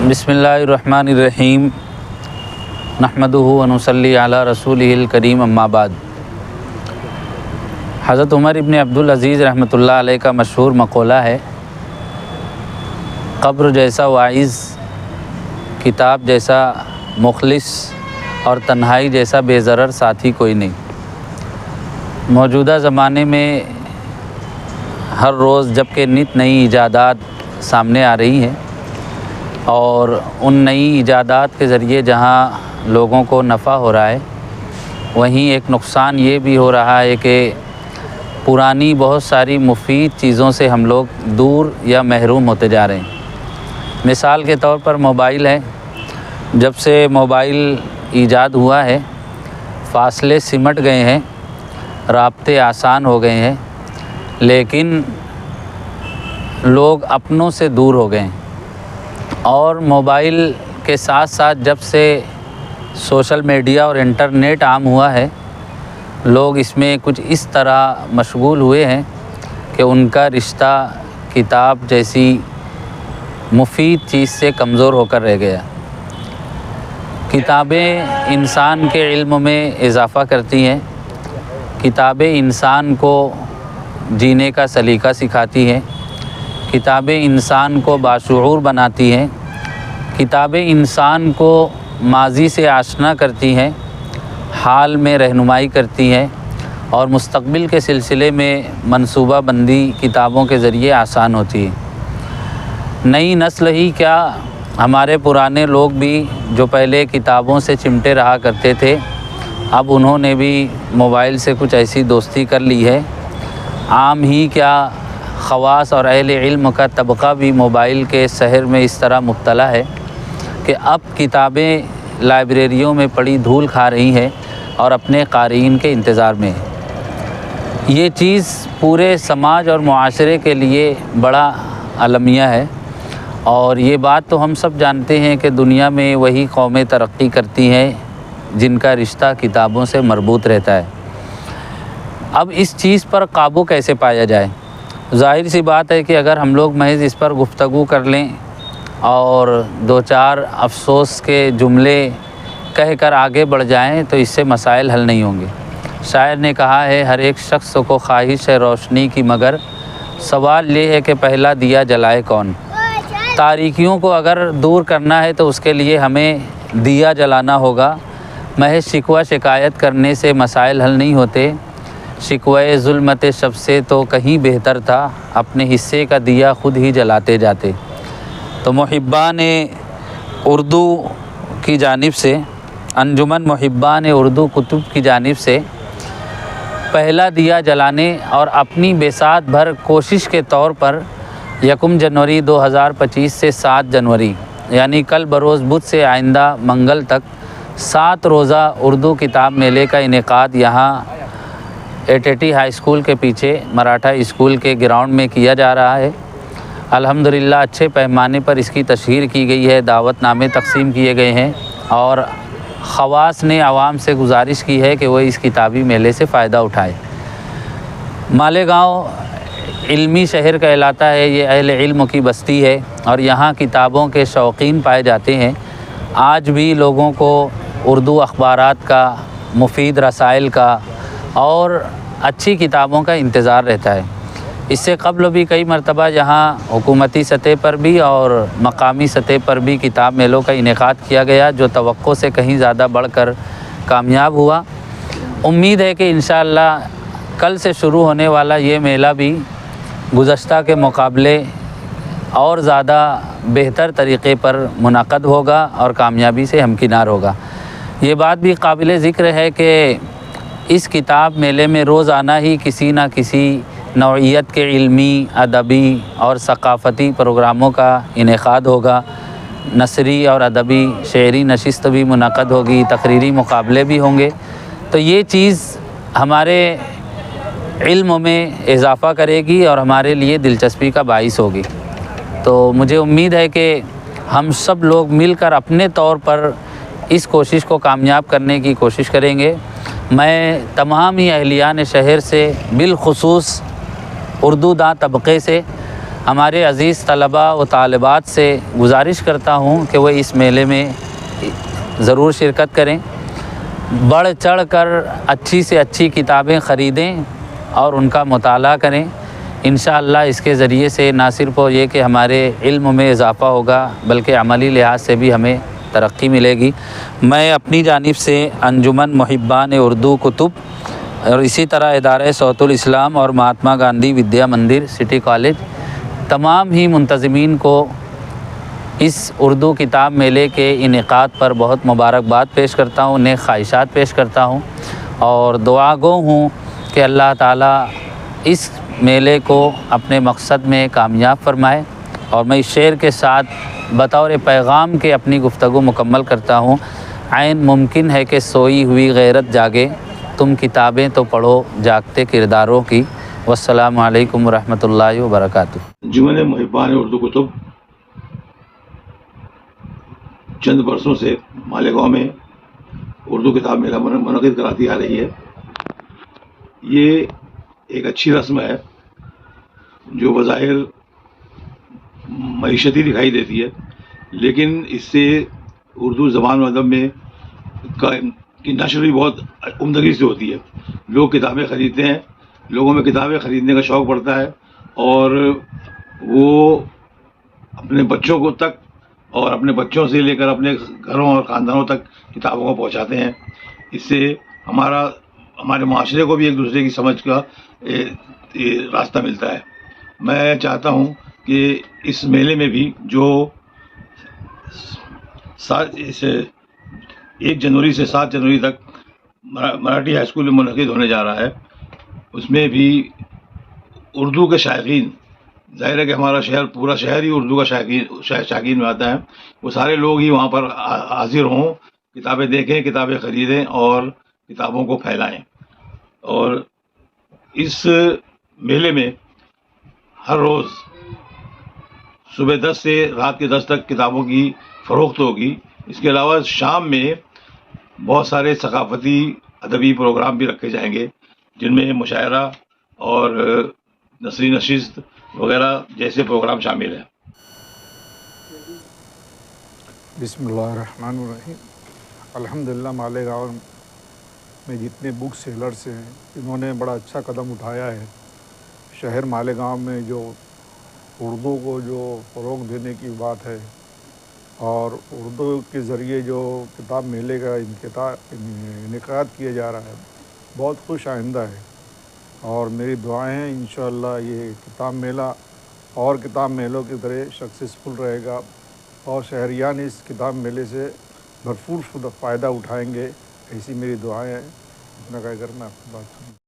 بسم اللہ الرحمن الرحیم نحمدہ و نصلی علی رسولہ الکریم اما بعد۔ حضرت عمر ابن عبدالعزیز رحمۃ اللہ علیہ کا مشہور مقولہ ہے، قبر جیسا واعظ، کتاب جیسا مخلص اور تنہائی جیسا بے ضرر ساتھی کوئی نہیں۔ موجودہ زمانے میں ہر روز جبکہ نت نئی ایجادات سامنے آ رہی ہیں اور ان نئی ایجادات کے ذریعے جہاں لوگوں کو نفع ہو رہا ہے، وہیں ایک نقصان یہ بھی ہو رہا ہے کہ پرانی بہت ساری مفید چیزوں سے ہم لوگ دور یا محروم ہوتے جا رہے ہیں۔ مثال کے طور پر موبائل ہے، جب سے موبائل ایجاد ہوا ہے فاصلے سمٹ گئے ہیں، رابطے آسان ہو گئے ہیں، لیکن لوگ اپنوں سے دور ہو گئے ہیں۔ اور موبائل کے ساتھ ساتھ جب سے سوشل میڈیا اور انٹرنیٹ عام ہوا ہے، لوگ اس میں کچھ اس طرح مشغول ہوئے ہیں کہ ان کا رشتہ کتاب جیسی مفید چیز سے کمزور ہو کر رہ گیا۔ کتابیں انسان کے علم میں اضافہ کرتی ہیں، کتابیں انسان کو جینے کا سلیقہ سکھاتی ہیں، کتابیں انسان کو باشعور بناتی ہیں، کتابیں انسان کو ماضی سے آشنا کرتی ہیں، حال میں رہنمائی کرتی ہیں اور مستقبل کے سلسلے میں منصوبہ بندی کتابوں کے ذریعے آسان ہوتی ہے۔ نئی نسل ہی کیا، ہمارے پرانے لوگ بھی جو پہلے کتابوں سے چمٹے رہا کرتے تھے، اب انہوں نے بھی موبائل سے کچھ ایسی دوستی کر لی ہے۔ عام ہی کیا، خواص اور اہل علم کا طبقہ بھی موبائل کے سحر میں اس طرح مبتلا ہے کہ اب کتابیں لائبریریوں میں پڑی دھول کھا رہی ہیں اور اپنے قارئین کے انتظار میں ہے۔ یہ چیز پورے سماج اور معاشرے کے لیے بڑا المیہ ہے، اور یہ بات تو ہم سب جانتے ہیں کہ دنیا میں وہی قومیں ترقی کرتی ہیں جن کا رشتہ کتابوں سے مربوط رہتا ہے۔ اب اس چیز پر قابو کیسے پایا جائے؟ ظاہر سی بات ہے کہ اگر ہم لوگ محض اس پر گفتگو کر لیں اور دو چار افسوس کے جملے کہہ کر آگے بڑھ جائیں تو اس سے مسائل حل نہیں ہوں گے۔ شاعر نے کہا ہے، ہر ایک شخص کو خواہش ہے روشنی کی، مگر سوال یہ ہے کہ پہلا دیا جلائے کون۔ تاریکیوں کو اگر دور کرنا ہے تو اس کے لیے ہمیں دیا جلانا ہوگا۔ محض شکوہ شکایت کرنے سے مسائل حل نہیں ہوتے۔ شکوہ ظلمت شب سے تو کہیں بہتر تھا، اپنے حصے کا دیا خود ہی جلاتے جاتے۔ تو محبان اردو کی جانب سے، انجمن محبان اردو کتب کی جانب سے پہلا دیا جلانے اور اپنی بساط بھر کوشش کے طور پر 1 جنوری 2025 سے 7 جنوری یعنی کل بروز بدھ سے آئندہ منگل تک 7 روزہ اردو کتاب میلے کا انعقاد یہاں ایٹیٹی ہائی اسکول کے پیچھے مراٹھا اسکول کے گراؤنڈ میں کیا جا رہا ہے۔ الحمدللہ اچھے پیمانے پر اس کی تشہیر کی گئی ہے، دعوت نامے تقسیم کیے گئے ہیں اور خواص نے عوام سے گزارش کی ہے کہ وہ اس کتابی میلے سے فائدہ اٹھائے۔ مالیگاؤں علمی شہر کہلاتا ہے، یہ اہل علم کی بستی ہے اور یہاں کتابوں کے شوقین پائے جاتے ہیں۔ آج بھی لوگوں کو اردو اخبارات کا، مفید رسائل کا اور اچھی کتابوں کا انتظار رہتا ہے۔ اس سے قبل بھی کئی مرتبہ یہاں حکومتی سطح پر بھی اور مقامی سطح پر بھی کتاب میلوں کا انعقاد کیا گیا، جو توقع سے کہیں زیادہ بڑھ کر کامیاب ہوا۔ امید ہے کہ انشاءاللہ کل سے شروع ہونے والا یہ میلہ بھی گزشتہ کے مقابلے اور زیادہ بہتر طریقے پر منعقد ہوگا اور کامیابی سے ہمکنار ہوگا۔ یہ بات بھی قابل ذکر ہے کہ اس کتاب میلے میں روزانہ ہی کسی نہ کسی نوعیت کے علمی، ادبی اور ثقافتی پروگراموں کا انعقاد ہوگا۔ نثری اور ادبی شعری نشست بھی منعقد ہوگی، تقریری مقابلے بھی ہوں گے۔ تو یہ چیز ہمارے علم میں اضافہ کرے گی اور ہمارے لیے دلچسپی کا باعث ہوگی۔ تو مجھے امید ہے کہ ہم سب لوگ مل کر اپنے طور پر اس کوشش کو کامیاب کرنے کی کوشش کریں گے۔ میں تمام ہی اہلیان شہر سے، بالخصوص اردو داں طبقے سے ہمارے عزیز طلباء و طالبات سے گزارش کرتا ہوں کہ وہ اس میلے میں ضرور شرکت کریں، بڑھ چڑھ کر اچھی سے اچھی کتابیں خریدیں اور ان کا مطالعہ کریں۔ انشاءاللہ اس کے ذریعے سے نہ صرف یہ کہ ہمارے علم میں اضافہ ہوگا بلکہ عملی لحاظ سے بھی ہمیں ترقی ملے گی۔ میں اپنی جانب سے انجمن محبان اردو کتب اور اسی طرح ادارہ صوت الاسلام اور مہاتما گاندھی ودیا مندر سٹی کالج تمام ہی منتظمین کو اس اردو کتاب میلے کے انعقاد پر بہت مبارکباد پیش کرتا ہوں، نیک خواہشات پیش کرتا ہوں اور دعا گو ہوں کہ اللہ تعالیٰ اس میلے کو اپنے مقصد میں کامیاب فرمائے۔ اور میں اس شعر کے ساتھ بطور پیغام کے اپنی گفتگو مکمل کرتا ہوں۔ عین ممکن ہے کہ سوئی ہوئی غیرت جاگے، تم کتابیں تو پڑھو جاگتے کرداروں کی۔ والسلام علیکم ورحمۃ اللہ وبرکاتہ۔ انجمن محبان اردو کتب چند برسوں سے مالیگاؤں میں اردو کتاب میلہ منعقد کراتی آ رہی ہے۔ یہ ایک اچھی رسم ہے جو بظاہر معیشتی دکھائی دیتی ہے، لیکن اس سے اردو زبان و ادب میں کی نشر بھی بہت عمدگی سے ہوتی ہے۔ لوگ کتابیں خریدتے ہیں، لوگوں میں کتابیں خریدنے کا شوق بڑھتا ہے اور وہ اپنے بچوں کو تک اور اپنے بچوں سے لے کر اپنے گھروں اور خاندانوں تک کتابوں کو پہنچاتے ہیں۔ اس سے ہمارے معاشرے کو بھی ایک دوسرے کی سمجھ کا راستہ ملتا ہے۔ میں چاہتا ہوں کہ اس میلے میں بھی جو 1 جنوری سے 7 جنوری تک مراٹھی ہائی اسکول میں منعقد ہونے جا رہا ہے، اس میں بھی اردو کے شائقین، ظاہر ہے کہ ہمارا شہر پورا شہر ہی اردو کا شائقین میں آتا ہے، وہ سارے لوگ ہی وہاں پر حاضر ہوں، کتابیں دیکھیں، کتابیں خریدیں اور کتابوں کو پھیلائیں۔ اور اس میلے میں ہر روز صبح 10 سے رات کے 10 تک کتابوں کی فروخت ہوگی۔ اس کے علاوہ شام میں بہت سارے ثقافتی ادبی پروگرام بھی رکھے جائیں گے، جن میں مشاعرہ اور نثری نشست وغیرہ جیسے پروگرام شامل ہیں۔ بسم اللہ الرحمن الرحیم۔ الحمدللہ مالیگاؤں میں جتنے بک سیلرز ہیں انہوں نے بڑا اچھا قدم اٹھایا ہے۔ شہر مالیگاؤں میں جو اردو کو جو فروغ دینے کی بات ہے اور اردو کے ذریعے جو کتاب میلے کا انعقاد کیا جا رہا ہے، بہت خوش آئندہ ہے اور میری دعائیں ہیں انشاءاللہ یہ کتاب میلہ اور کتاب میلوں کی طرح سکسیسفل رہے گا اور شہریان اس کتاب میلے سے بھرپور فائدہ اٹھائیں گے، ایسی میری دعائیں ہیں۔ اتنا کہہ کر میں آپ کی بات سنوں۔